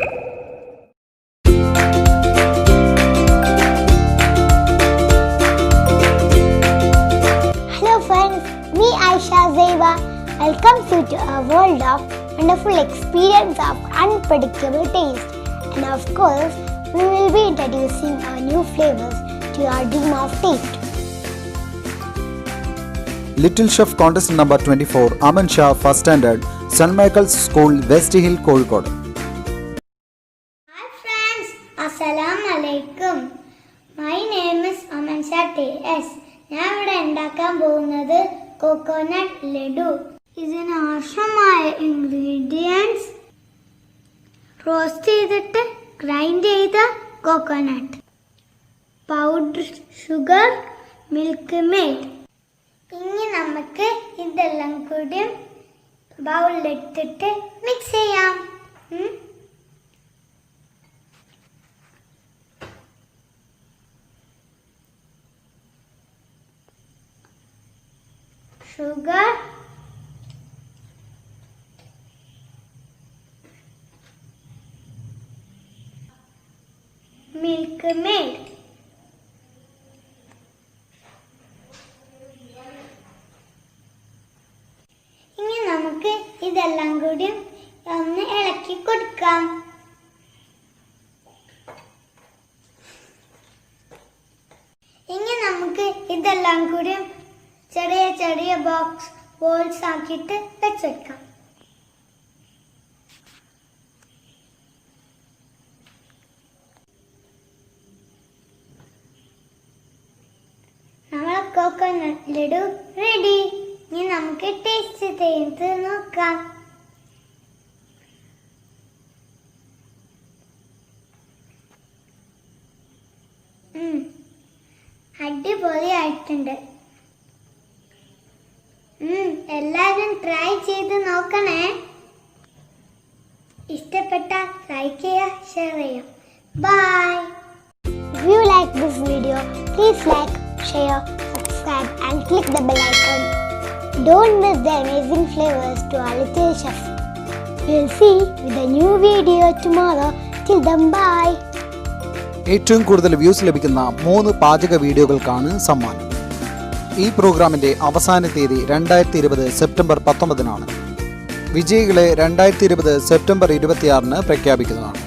Hello friends, me Aisha Zeva welcomes you to a world of wonderful experience of unpredictable taste. And of course, we will be introducing our new flavors to your dream of taste. Little Chef Contest number 24, Aman Shah, First Standard, St. Michael's School, West Hill, Kozhikode. Hi friends, Assalamu alaikum. My name is Aman Shah T.S. ഞാൻ ഇവിടെ ഉണ്ടാക്കാൻ പോകുന്നത് coconut laddu. ഇതിന് ആവശ്യമായ ingredients roast ചെയ്തിട്ട് grind ചെയ്ത coconut, powder sugar, milk made. ഇനി നമുക്ക് ഇതെല്ലാം കൂടി ബൗളിലിട്ടിട്ട് മിക്സ് ചെയ്യാം. ഷുഗർ, മിൽക്ക് മെയ്ഡ്, ഇനി നമുക്ക് ഇതെല്ലാം കൂടി ഒന്ന് ഇളക്കി കൊടുക്കാം. ഇനി നമുക്ക് ഇതെല്ലാം കൂടി ചെറിയ ചെറിയ ബോൾസ് ആക്കിയിട്ട് വെച്ചെടുക്കാം. നമ്മളെ കോക്കോനട്ട് ലഡു റെഡി. ഇനി നമുക്ക് ടേസ്റ്റ് ചെയ്ത് നോക്കാം. അടിപൊളിയായിട്ടുണ്ട്. എല്ലാവരും ട്രൈ ചെയ്ത് നോക്കണേ. ഇഷ്ടപ്പെട്ടാൽ ലൈക്ക് ചെയ്യുക, ഷെയർ ചെയ്യുക. By. If you like this video, please like, share, subscribe and click the bell icon. Don't miss the amazing flavors to our Little Chef. We'll see with a new video tomorrow. Till then, bye. ഏറ്റവും കൂടുതൽ views ലഭിക്കുന്ന 3 പാചക വീഡിയോകൾക്കാണ് സമ്മാനം. ഈ പ്രോഗ്രാമിൻ്റെ അവസാന തീയതി 2020 September 19 വിജയികളെ 2020 സെപ്റ്റംബർ 26 പ്രഖ്യാപിക്കുന്നതാണ്.